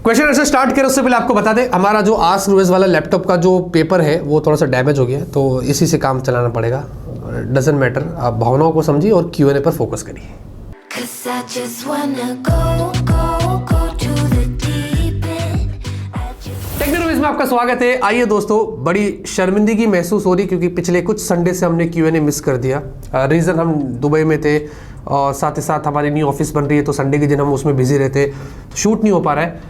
Question answer start करें उससे पहले आपको बता दें, हमारा जो आस्क यूएस वाला लैपटॉप का जो पेपर है वो थोड़ा सा डैमेज हो गया है, तो इसी से काम चलाना पड़ेगा। डजंट मैटर, आप भावनाओं को समझिए और Q&A पर फोकस करिए। टेक्नोलॉजीज में आपका स्वागत है। आइए दोस्तों, बड़ी शर्मिंदगी महसूस हो रही क्योंकि पिछले कुछ संडे से हमने Q&A मिस कर दिया। रीज़न हम दुबई में थे और साथ ही साथ हमारी न्यू ऑफिस बन रही है, तो संडे के दिन हम उसमें बिजी रहते, शूट नहीं हो पा रहा है।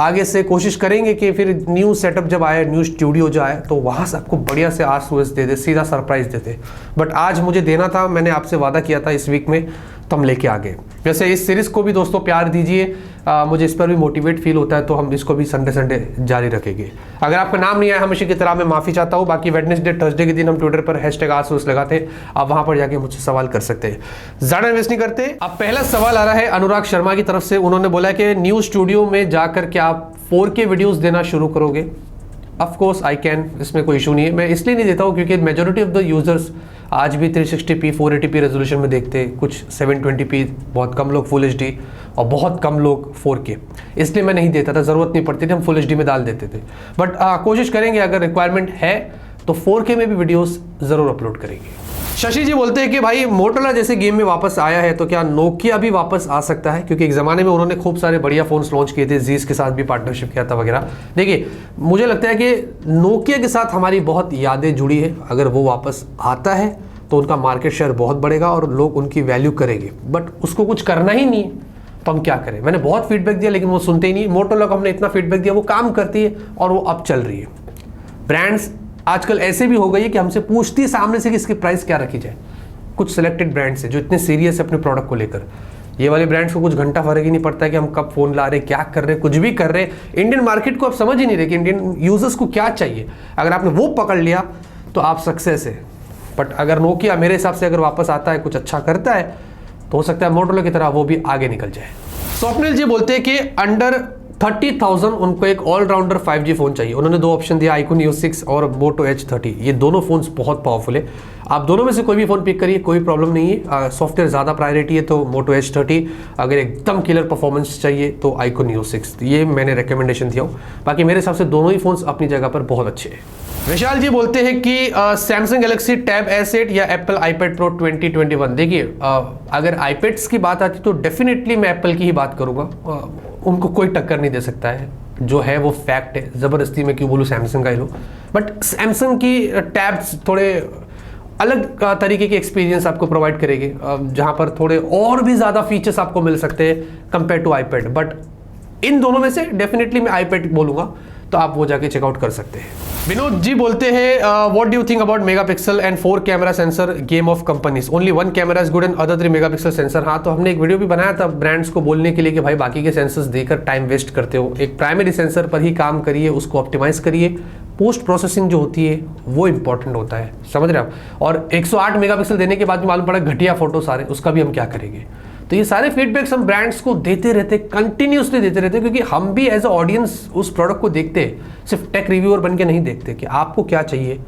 आगे से कोशिश करेंगे कि फिर न्यू सेटअप जब आए, न्यू स्टूडियो जो आए, तो वहाँ से आपको बढ़िया से आस दे दे, सीधा सरप्राइज देते। बट आज मुझे देना था, मैंने आपसे वादा किया था इस वीक में, तो हम लेके आ गए। वैसे इस सीरीज़ को भी दोस्तों प्यार दीजिए, मुझे इस पर भी मोटिवेट फील होता है, तो हम इसको भी संडे जारी रखेंगे। अगर आपका नाम नहीं आया हमेशा की तरह, मैं माफ़ी चाहता हूँ। बाकी वेडनेसडे थर्सडे के दिन हम ट्विटर पर #आस लगाते हैं, आप वहाँ पर जाके मुझसे सवाल कर सकते हैं। ज़्यादा इन्वेस्ट नहीं करते। अब पहला सवाल आ रहा है अनुराग शर्मा की तरफ से। उन्होंने बोला कि न्यू स्टूडियो में जाकर क्या आप 4K वीडियोज़ देना शुरू करोगे? ऑफ कोर्स आई कैन, इसमें कोई इशू नहीं है। मैं इसलिए नहीं देता हूँ क्योंकि मेजॉरिटी ऑफ द यूजर्स आज भी 360p 480p रेजोल्यूशन में देखते हैं, कुछ 720p, बहुत कम लोग फुल HD और बहुत कम लोग 4K। इसलिए मैं नहीं देता था, ज़रूरत नहीं पड़ती थी, हम फुल HD में डाल देते थे। बट कोशिश करेंगे, अगर रिक्वायरमेंट है तो 4K में भी वीडियोस ज़रूर अपलोड करेंगे। शशि जी बोलते हैं कि भाई मोटोरोला जैसे गेम में वापस आया है तो क्या नोकिया भी वापस आ सकता है? क्योंकि एक ज़माने में उन्होंने खूब सारे बढ़िया फ़ोन्स लॉन्च किए थे, जीस के साथ भी पार्टनरशिप किया था वगैरह। देखिए, मुझे लगता है कि नोकिया के साथ हमारी बहुत यादें जुड़ी है। अगर वो वापस आता है तो उनका मार्केट शेयर बहुत बढ़ेगा और लोग उनकी वैल्यू करेंगे। बट उसको कुछ करना ही नहीं है, तो हम क्या करें? मैंने बहुत फीडबैक दिया लेकिन वो सुनते ही नहीं। मोटोरोला को हमने इतना फीडबैक दिया, वो काम करती है और वो अब चल रही है। ब्रांड्स आजकल ऐसे भी हो गई है कि हमसे पूछती है सामने से कि इसकी प्राइस क्या रखी जाए। कुछ सिलेक्टेड ब्रांड्स है जो इतने सीरियस है अपने प्रोडक्ट को लेकर। ये वाले ब्रांड्स को कुछ घंटा फर्क ही नहीं पड़ता है कि हम कब फोन ला रहे, क्या कर रहे, कुछ भी कर रहे। इंडियन मार्केट को आप समझ ही नहीं रहे कि इंडियन यूजर्स को क्या चाहिए। अगर आपने वो पकड़ लिया तो आप सक्सेस है। बट अगर नोकिया मेरे हिसाब से अगर वापस आता है, कुछ अच्छा करता है, तो हो सकता है मोटोरोला की तरह वो भी आगे निकल जाए। स्वप्निल जी बोलते हैं कि अंडर 30,000 उनको एक ऑलराउंडर 5G फ़ोन चाहिए। उन्होंने दो ऑप्शन दिया, iQOO Neo 6 और Moto H30। ये दोनों फ़ोन्स बहुत पावरफुल है। आप दोनों में से कोई भी फ़ोन पिक करिए, कोई प्रॉब्लम नहीं है। सॉफ्टवेयर ज़्यादा प्रायोरिटी है तो Moto H30, अगर एकदम किलर परफॉर्मेंस चाहिए तो iQOO Neo 6। ये मैंने रिकमेंडेशन दिया हूँ। बाकी मेरे हिसाब से दोनों ही फ़ोन्स अपनी जगह पर बहुत अच्छे हैं। विशाल जी बोलते हैं कि सैमसंग गैलेक्सी टैब S8 या एप्पल iPad Pro 2021। देखिए, अगर iPads की बात आती तो डेफिनेटली मैं एप्पल की ही बात करूँगा। उनको कोई टक्कर नहीं दे सकता है, जो है वो फैक्ट है। ज़बरदस्ती में क्यों बोलूँ सैमसंग का ही लो। बट सैमसंग की टैब्स थोड़े अलग तरीके के एक्सपीरियंस आपको प्रोवाइड करेंगे, जहाँ पर थोड़े और भी ज़्यादा फीचर्स आपको मिल सकते हैं कंपेयर टू iPad। बट इन दोनों में से डेफिनेटली मैं iPad बोलूँगा, तो आप वो जाके चेकआउट कर सकते हैं। विनोद जी बोलते हैं what do you think about megapixel and 4 camera sensor game of companies, only 1 camera is good and other 3 megapixel sensor. हाँ, तो हमने एक वीडियो भी बनाया था ब्रांड्स को बोलने के लिए कि भाई बाकी के सेंसर्स देकर टाइम वेस्ट करते हो, एक प्राइमरी सेंसर पर ही काम करिए, उसको ऑप्टिमाइज करिए। पोस्ट प्रोसेसिंग जो होती है वो इंपॉर्टेंट होता है, समझ रहे हैं आप। और 108 मेगापिक्सल देने के बाद भी मालूम पड़ा घटिया फोटो सारे, उसका भी हम क्या करेंगे? तो ये सारे फीडबैक्स हम ब्रांड्स को देते रहते, कंटिन्यूसली देते रहते, क्योंकि हम भी एज अ ऑडियंस उस प्रोडक्ट को देखते हैं, सिर्फ टेक रिव्यूअर बन के नहीं देखते कि आपको क्या चाहिए।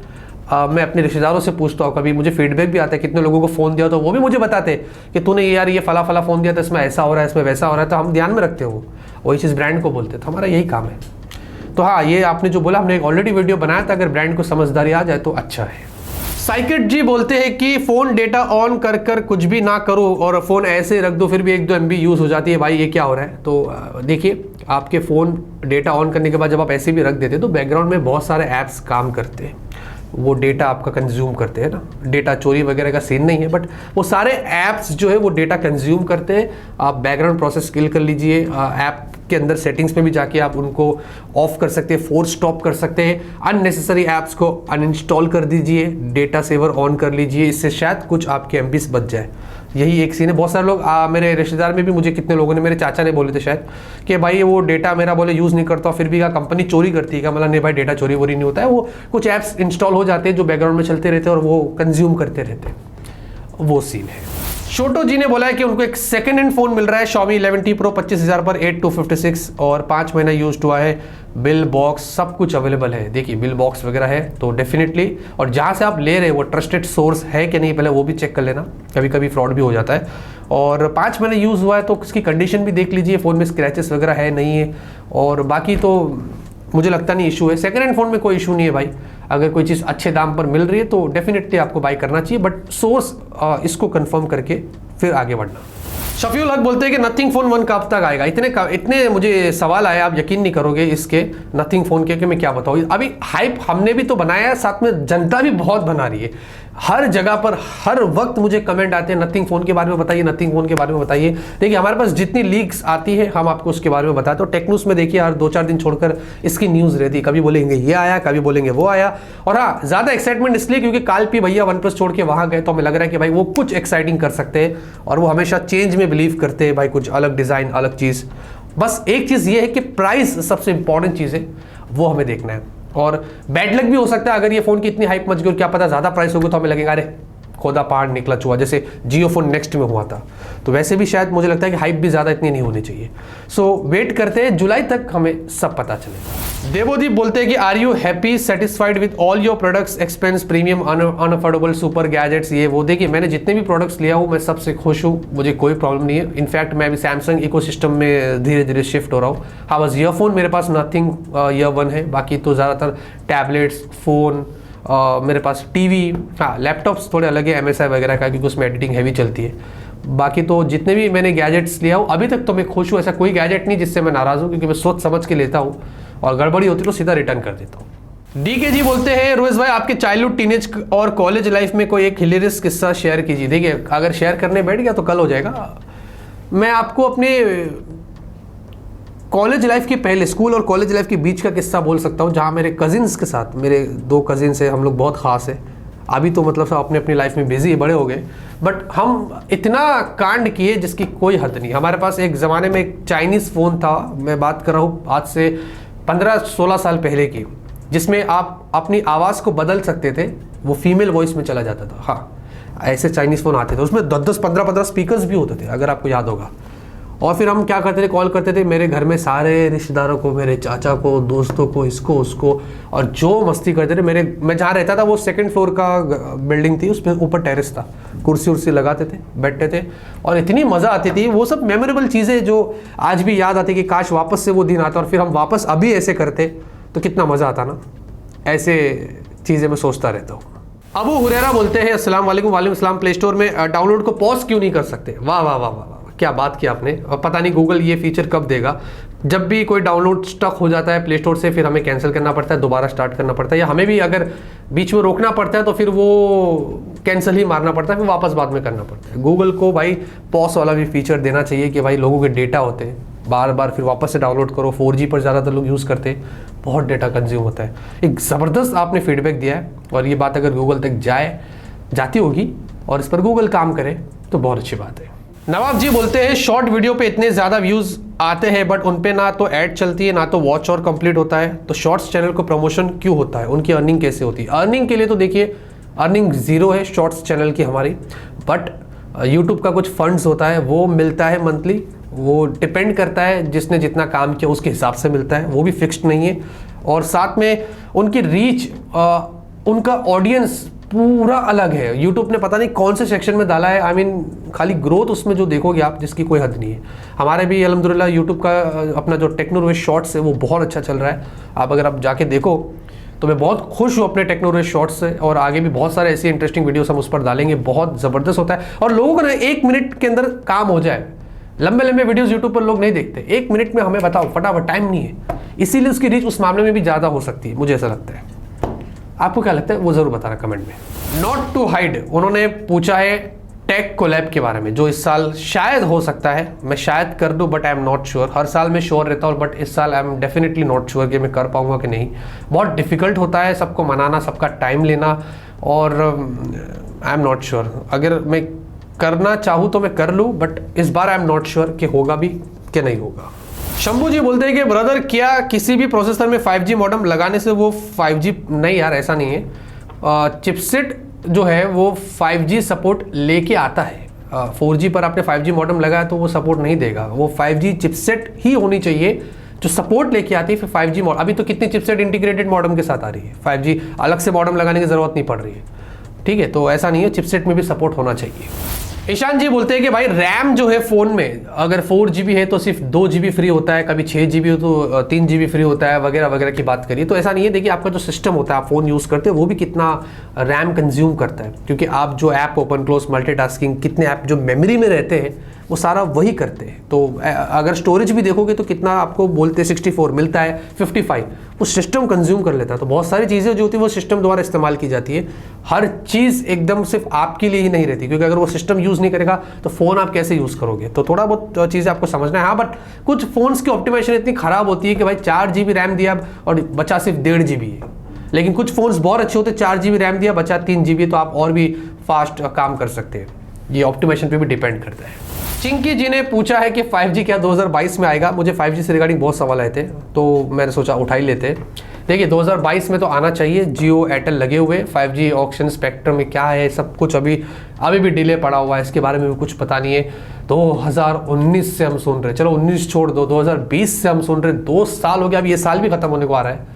मैं अपने रिश्तेदारों से पूछता हूँ, कभी मुझे फीडबैक भी आता है, कितने लोगों को फ़ोन दिया, तो वो भी मुझे बताते कि तूने यार ये फला फला फ़ोन दिया था, इसमें ऐसा हो रहा है, इसमें वैसा हो रहा है। तो हम ध्यान में रखते हो, वही चीज़ ब्रांड को बोलते, तो हमारा यही काम है। तो हाँ, ये आपने जो बोला, हमने एक ऑलरेडी वीडियो बनाया था, अगर ब्रांड को समझदारी आ जाए तो अच्छा है। साइकिट जी बोलते हैं कि फ़ोन डेटा ऑन कर कर कुछ भी ना करो और फ़ोन ऐसे रख दो, फिर भी 1-2 MB यूज़ हो जाती है। भाई ये क्या हो रहा है? तो देखिए, आपके फ़ोन डेटा ऑन करने के बाद जब आप ऐसे भी रख देते हैं तो बैकग्राउंड में बहुत सारे ऐप्स काम करते हैं, वो डेटा आपका कंज्यूम करते हैं ना। डेटा चोरी वगैरह का सीन नहीं है, बट वो सारे ऐप्स जो है वो डेटा कंज्यूम करते हैं। आप बैकग्राउंड प्रोसेस स्किल कर लीजिए, ऐप के अंदर सेटिंग्स में भी जाके आप उनको ऑफ कर सकते हैं, फोर्स स्टॉप कर सकते हैं। अननेसेसरी ऐप्स को अनइंस्टॉल कर दीजिए, डेटा सेवर ऑन कर लीजिए, इससे शायद कुछ आपके MBs बच जाए। यही एक सीन है। बहुत सारे लोग मेरे रिश्तेदार में भी, मुझे कितने लोगों ने, मेरे चाचा ने बोले थे शायद कि भाई वो डेटा मेरा बोले यूज़ नहीं करता, फिर भी कंपनी चोरी करती है। मतलब नहीं भाई, डेटा चोरी वोरी नहीं होता है, वो कुछ ऐप्स इंस्टॉल हो जाते हैं जो बैकग्राउंड में चलते रहते हैं और वो कंज्यूम करते रहते हैं, वो सीन है। छोटो जी ने बोला है कि उनको एक सेकंड हैंड फोन मिल रहा है Xiaomi 11T Pro 25,000 पर 8256 और 5 महीना यूज्ड हुआ है, बिल बॉक्स सब कुछ अवेलेबल है। देखिए बिल बॉक्स वगैरह है तो डेफिनेटली, और जहाँ से आप ले रहे हैं वो ट्रस्टेड सोर्स है कि नहीं पहले वो भी चेक कर लेना, कभी कभी फ्रॉड भी हो जाता है। और 5 महीने यूज़ हुआ है तो उसकी कंडीशन भी देख लीजिए, फ़ोन में स्क्रैचेस वगैरह है नहीं है, और बाकी तो मुझे लगता नहीं इशू है। सेकंड हैंड फ़ोन में कोई इशू नहीं है भाई, अगर कोई चीज़ अच्छे दाम पर मिल रही है तो डेफिनेटली आपको बाई करना चाहिए, बट सोर्स इसको कंफर्म करके फिर आगे बढ़ना। शफीउल हक बोलते हैं कि नथिंग फोन 1 कब तक आएगा। इतने मुझे सवाल आए, आप यकीन नहीं करोगे इसके नथिंग फोन के, कि मैं क्या बताऊँ। अभी हाइप हमने भी तो बनाया है, साथ में जनता भी बहुत बना रही है। हर जगह पर हर वक्त मुझे कमेंट आते हैं नथिंग फोन के बारे में बताइए, नथिंग फोन के बारे में बताइए। देखिए हमारे पास जितनी लीक्स आती है हम आपको उसके बारे में बताते हैं। टेक्नूज में देखिए हर 2-4 दिन छोड़कर इसकी न्यूज़ रहती है, कभी बोलेंगे ये आया, कभी बोलेंगे वो आया। और हाँ, ज़्यादा एक्साइटमेंट इसलिए क्योंकि कालपी भैया OnePlus छोड़ के वहाँ गए तो हमें लग रहा है कि भाई वो कुछ एक्साइटिंग कर सकते हैं, और वो हमेशा चेंज में बिलीव करते हैं भाई, कुछ अलग डिज़ाइन अलग चीज़। बस एक चीज़ ये है कि प्राइस सबसे इंपॉर्टेंट चीज़ है, वो हमें देखना है। और बैड लक भी हो सकता है, अगर ये फ़ोन की इतनी हाइप मच गई और क्या पता ज़्यादा प्राइस होगी तो हमें लगेगा अरे खोदा पहाड़ निकला चूहा, जैसे जियो फोन नेक्स्ट में हुआ था। तो वैसे भी शायद मुझे लगता है कि हाइप भी ज़्यादा इतनी नहीं होनी चाहिए। सो वेट करते हैं, जुलाई तक हमें सब पता चलेगा। देवोदीप बोलते हैं कि are you happy satisfied with all your products, expense, premium, unaffordable, super gadgets, ये वो। देखिए मैंने जितने भी प्रोडक्ट्स लिया हूँ मैं सबसे खुश हूँ, मुझे कोई प्रॉब्लम नहीं है। इनफैक्ट मैं अभी सैमसंग इकोसिस्टम में धीरे धीरे शिफ्ट हो रहा हूँ। हाँ बस ईयरफोन मेरे पास नथिंग ईयर 1 है, बाकी तो ज़्यादातर टैबलेट्स, फ़ोन, मेरे पास टीवी, हाँ लैपटॉप्स थोड़े अलग है MSI वगैरह का, क्योंकि उसमें एडिटिंग हैवी चलती है। बाकी तो जितने भी मैंने गैजेट्स लिया हूँ अभी तक तो मैं खुश हूँ। ऐसा कोई गैजेट नहीं जिससे मैं नाराज़ हूँ, क्योंकि मैं सोच समझ के लेता हूँ और गड़बड़ी होती तो सीधा रिटर्न कर देता हूँ। DK जी बोलते हैं रोहित भाई आपके चाइल्डहुड, टीनेज और कॉलेज लाइफ में कोई एक हिलेरियस किस्सा शेयर कीजिए। देखिए अगर शेयर करने बैठ गया तो कल हो जाएगा। मैं आपको अपने कॉलेज लाइफ के पहले, स्कूल और कॉलेज लाइफ के बीच का किस्सा बोल सकता हूँ, जहाँ मेरे कजिन्स के साथ, मेरे 2 कजिन्स हैं, हम लोग बहुत ख़ास है। अभी तो मतलब सब अपने अपनी लाइफ में बिजी बड़े हो गए, बट हम इतना कांड किए जिसकी कोई हद नहीं। हमारे पास एक ज़माने में एक चाइनीज़ फ़ोन था, मैं बात कर रहा हूँ आज से 15-16 साल पहले की, जिसमें आप अपनी आवाज़ को बदल सकते थे, वो फीमेल वॉइस में चला जाता था। हाँ ऐसे चाइनीज़ फ़ोन आते थे, उसमें 10-10, 15-15 स्पीकर्स भी होते थे, अगर आपको याद होगा। और फिर हम क्या करते थे, कॉल करते थे मेरे घर में सारे रिश्तेदारों को, मेरे चाचा को, दोस्तों को, इसको उसको, और जो मस्ती करते थे। मैं जहाँ रहता था वो 2nd फ्लोर का बिल्डिंग थी, उसमें ऊपर टेरेस था, कुर्सी उर्सी लगाते थे, बैठते थे, और इतनी मज़ा आती थी। वो सब मेमोरेबल चीज़ें जो आज भी याद आती कि काश वापस से वो दिन आता और फिर हम वापस अभी ऐसे करते तो कितना मज़ा आता ना। ऐसे चीज़ें मैं सोचता रहता हूँ। अबू हुरैरा बोलते हैं अस्सलाम वालेकुम। वालेकुम अस्सलाम। प्ले स्टोर में डाउनलोड को पॉज क्यों नहीं कर सकते? वाह वाह वाह वाह वाह, क्या बात की आपने। पता नहीं गूगल ये फीचर कब देगा। जब भी कोई डाउनलोड स्टक हो जाता है प्ले स्टोर से, फिर हमें कैंसिल करना पड़ता है, दोबारा स्टार्ट करना पड़ता है, या हमें भी अगर बीच में रोकना पड़ता है तो फिर वो कैंसिल ही मारना पड़ता है, फिर वापस बाद में करना पड़ता है। गूगल को भाई पॉज वाला भी फीचर देना चाहिए कि भाई लोगों के डेटा होते हैं, बार बार फिर वापस से डाउनलोड करो। 4G पर ज़्यादातर लोग यूज़ करते हैं, बहुत डेटा कंज्यूम होता है। एक ज़बरदस्त आपने फीडबैक दिया है, और ये बात अगर गूगल तक जाती होगी और इस पर गूगल काम करे तो बहुत अच्छी बात है। नवाब जी बोलते हैं शॉर्ट वीडियो पे इतने ज़्यादा व्यूज़ आते हैं बट उन पे ना तो ऐड चलती है ना तो वॉच और कंप्लीट होता है, तो शॉर्ट्स चैनल को प्रमोशन क्यों होता है? उनकी अर्निंग कैसे होती है? अर्निंग के लिए तो देखिए अर्निंग ज़ीरो है शॉर्ट्स चैनल की हमारी, बट यूट्यूब का कुछ फंड्स होता है वो मिलता है मंथली, वो डिपेंड करता है जिसने जितना काम किया उसके हिसाब से मिलता है, वो भी फिक्स्ड नहीं है। और साथ में उनकी रीच, उनका ऑडियंस पूरा अलग है। यूट्यूब ने पता नहीं कौन से सेक्शन में डाला है, आई मीन खाली ग्रोथ उसमें जो देखोगे आप, जिसकी कोई हद नहीं है। हमारे भी अल्हम्दुलिल्लाह यूट्यूब का अपना जो टेक्नोलॉजी शॉर्ट्स है वो बहुत अच्छा चल रहा है। अगर आप जाके देखो तो मैं बहुत खुश हूँ अपने टेक्नोलॉजी शॉर्ट्स से, और आगे भी बहुत सारे ऐसी इंटरेस्टिंग वीडियोस हम उस पर डालेंगे। बहुत ज़बरदस्त होता है, और लोगों को ना 1 मिनट के अंदर काम हो जाए। लंबे लंबे वीडियोस यूट्यूब पर लोग नहीं देखते, 1 मिनट में हमें बताओ, फटाफट, टाइम नहीं है, इसीलिए उसकी रीच उस मामले में भी ज़्यादा हो सकती है, मुझे ऐसा लगता है। आपको क्या लगता है वो ज़रूर बताना कमेंट में। नॉट टू हाइड उन्होंने पूछा है टेक कोलैब के बारे में, जो इस साल शायद हो सकता है। मैं शायद कर दूं but I am not sure. हर साल मैं श्योर रहता हूँ बट इस साल I am definitely not sure कि मैं कर पाऊंगा कि नहीं। बहुत डिफिकल्ट होता है सबको मनाना, सबका टाइम लेना, और आई एम नॉट श्योर। अगर मैं करना चाहूँ तो मैं कर लूँ, बट इस बार आई एम नॉट श्योर कि होगा भी कि नहीं होगा। शंभू जी बोलते हैं कि ब्रदर क्या किसी भी प्रोसेसर में 5G मॉडेम लगाने से वो 5G नहीं? यार ऐसा नहीं है। चिपसेट जो है वो 5G सपोर्ट लेके आता है। 4G पर आपने 5G मॉडेम लगाया तो वो सपोर्ट नहीं देगा। वो 5G चिपसेट ही होनी चाहिए जो सपोर्ट लेके आती है फिर 5G मॉडम। अभी तो कितनी चिपसेट इंटीग्रेटेड मॉडम के साथ आ रही है, 5G अलग से मॉडम लगाने की ज़रूरत नहीं पड़ रही है, ठीक है। तो ऐसा नहीं है, चिपसेट में भी सपोर्ट होना चाहिए। ईशान जी बोलते हैं कि भाई रैम जो है फ़ोन में अगर 4GB है तो सिर्फ 2GB फ्री होता है, कभी 6GB हो तो 3GB फ्री होता है, वगैरह वगैरह की बात करिए। तो ऐसा नहीं है, देखिए आपका जो सिस्टम होता है, आप फ़ोन यूज़ करते हैं वो भी कितना रैम कंज्यूम करता है, क्योंकि आप जो ऐप ओपन क्लोज मल्टीटास्किंग कितने ऐप जो मेमोरी में रहते हैं वो सारा वही करते हैं। तो अगर स्टोरेज भी देखोगे तो कितना आपको बोलते हैं 64 मिलता है 55, वो सिस्टम कंज्यूम कर लेता है। तो बहुत सारी चीज़ें जो होती है वो सिस्टम द्वारा इस्तेमाल की जाती है। हर चीज़ एकदम सिर्फ आपके लिए ही नहीं रहती, क्योंकि अगर वो सिस्टम यूज़ नहीं करेगा तो फ़ोन आप कैसे यूज़ करोगे। तो थोड़ा बहुत चीज़ें आपको समझना है। हाँ, बट कुछ फ़ोन्स की ऑप्टिमाइजेशन इतनी ख़राब होती है कि भाई 4GB रैम दिया और बचा सिर्फ 1.5GB है, लेकिन कुछ फ़ोन्स बहुत अच्छे होते हैं, 4GB रैम दिया बचा 3GB, तो आप और भी फास्ट काम कर सकते हैं। ये ऑप्टिमाइजेशन पे भी डिपेंड करता है। चिंकी जी ने पूछा है कि 5G क्या 2022 में आएगा। मुझे 5G से रिगार्डिंग बहुत सवाल आए थे, तो मैंने सोचा उठा ही लेते। देखिए 2022 में तो आना चाहिए। जियो एयरटेल लगे हुए, 5G ऑक्शन स्पेक्ट्रम में क्या है सब कुछ अभी भी डिले पड़ा हुआ है, इसके बारे में भी कुछ पता नहीं है। 2019 से हम सुन रहे, चलो 19 छोड़ दो, 2020 से हम सुन रहे, 2 साल हो गया, अब ये साल भी खत्म होने को आ रहा है।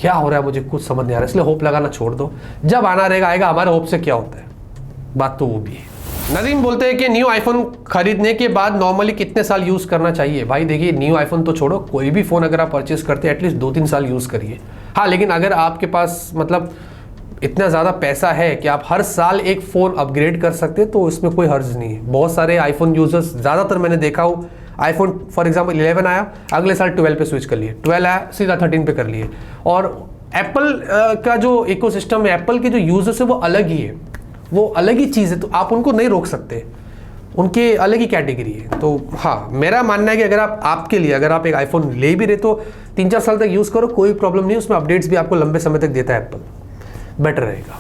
क्या हो रहा है मुझे कुछ समझ नहीं आ रहा है, इसलिए होप लगाना छोड़ दो। जब आना रहेगा आएगा, हमारे होप से क्या होता है, बात तो वो भी है। नदीम बोलते हैं कि न्यू आईफोन खरीदने के बाद नॉर्मली कितने साल यूज़ करना चाहिए। भाई देखिए, न्यू आईफोन तो छोड़ो, कोई भी फ़ोन अगर आप परचेस करते हैं एटलीस्ट 2-3 साल यूज़ करिए। हाँ, लेकिन अगर आपके पास मतलब इतना ज़्यादा पैसा है कि आप हर साल एक फ़ोन अपग्रेड कर सकते हैं तो इसमें कोई हर्ज नहीं है। बहुत सारे आईफोन यूज़र्स, ज़्यादातर मैंने देखा हूँ, आईफोन फॉर एग्जाम्पल 11 आया, अगले साल 12 पे स्विच कर लिए, 12 आया सीधा 13 पे कर लिए। और एप्पल का जो इकोसिस्टम है, एप्पल के जो यूज़र्स है वो अलग ही है, वो अलग ही चीज़ है, तो आप उनको नहीं रोक सकते, उनके अलग ही कैटेगरी है। तो हाँ, मेरा मानना है कि अगर आपके लिए अगर आप एक आईफोन ले भी रहे तो 3-4 साल तक यूज़ करो, कोई प्रॉब्लम नहीं, उसमें अपडेट्स भी आपको लंबे समय तक देता है एप्पल, बेटर रहेगा।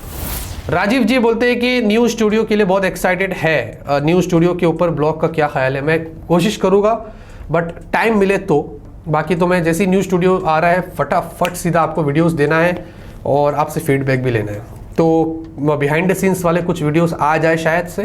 राजीव जी बोलते हैं कि न्यू स्टूडियो के लिए बहुत एक्साइटेड है, न्यू स्टूडियो के ऊपर ब्लॉग का क्या ख्याल है। मैं कोशिश करूँगा बट टाइम मिले तो, बाकी तो मैं जैसे ही न्यू स्टूडियो आ रहा है फटाफट सीधा आपको वीडियोज़ देना है और आपसे फीडबैक भी लेना है। तो बिहाइंड द सीन्स वाले कुछ वीडियोस आ जाए शायद से,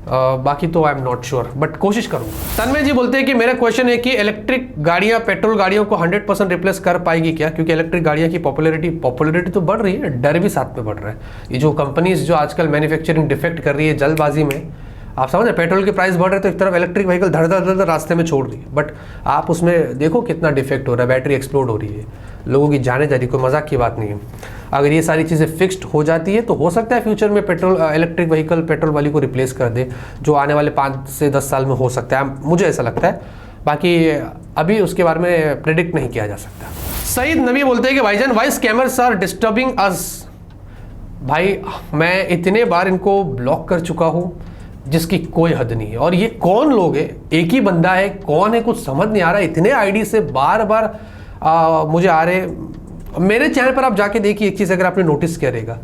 बाकी तो आई एम नॉट श्योर, बट कोशिश करूँगा। तन्मय जी बोलते हैं कि मेरा क्वेश्चन है कि इलेक्ट्रिक गाड़ियाँ पेट्रोल गाड़ियों को 100% रिप्लेस कर पाएगी क्या, क्योंकि इलेक्ट्रिक गाड़ियाँ की पॉपुलैरिटी तो बढ़ रही है, डर भी साथ में बढ़ रहा है। ये जो कंपनीज जो आजकल मैन्युफैक्चरिंग डिफेक्ट कर रही है जल्दबाजी में, आप समझ रहे, पेट्रोल के प्राइस बढ़ रहे तो एक तरफ इलेक्ट्रिक व्हीकल धड़ धड़ धड़ रास्ते में छोड़ रही है, बट आप उसमें देखो कितना डिफेक्ट हो रहा है, बैटरी एक्सप्लोड हो रही है, लोगों की जाने जा रही है, कोई मजाक की बात नहीं है। अगर ये सारी चीज़ें फिक्स्ड हो जाती है तो हो सकता है फ्यूचर में इलेक्ट्रिक व्हीकल पेट्रोल वाली को रिप्लेस कर दे, जो आने वाले 5 से 10 साल में हो सकता है, मुझे ऐसा लगता है। बाकी अभी उसके बारे में प्रेडिक्ट नहीं किया जा सकता। सईद नबी बोलते हैं कि भाईजान वाई स्कैमर्स आर डिस्टर्बिंग अस। भाई मैं इतने बार इनको ब्लॉक कर चुका हूँ जिसकी कोई हद नहीं है, और ये कौन लोग है, एक ही बंदा है, कौन है कुछ समझ नहीं आ रहा। इतने आईडी से बार बार मुझे आ रहे। मेरे चैनल पर आप जाके देखिए, एक चीज़ अगर आपने नोटिस किया रहेगा,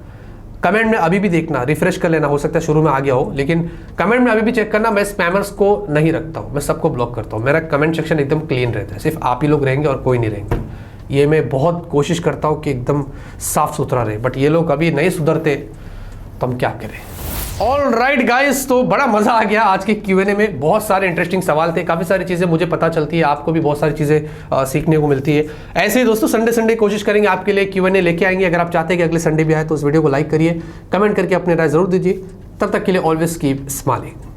कमेंट में अभी भी देखना, रिफ्रेश कर लेना, हो सकता है शुरू में आ गया हो, लेकिन कमेंट में अभी भी चेक करना। मैं स्पैमर्स को नहीं रखता हूँ, मैं सबको ब्लॉक करता हूँ। मेरा कमेंट सेक्शन एकदम क्लीन रहता है, सिर्फ आप ही लोग रहेंगे और कोई नहीं रहेंगे। ये मैं बहुत कोशिश करता हूँ कि एकदम साफ सुथरा रहे, बट ये लोग अभी नहीं सुधरते तो हम क्या करें। ऑल राइट गाइस, तो बड़ा मजा आ गया आज के Q&A में। बहुत सारे इंटरेस्टिंग सवाल थे, काफ़ी सारी चीज़ें मुझे पता चलती है, आपको भी बहुत सारी चीज़ें सीखने को मिलती है। ऐसे ही दोस्तों संडे कोशिश करेंगे आपके लिए Q&A लेके आएंगे। अगर आप चाहते हैं कि अगले संडे भी आए तो उस वीडियो को लाइक करिए, कमेंट करके अपनी राय जरूर दीजिए। तब तक के लिए ऑलवेज कीप स्माइलिंग।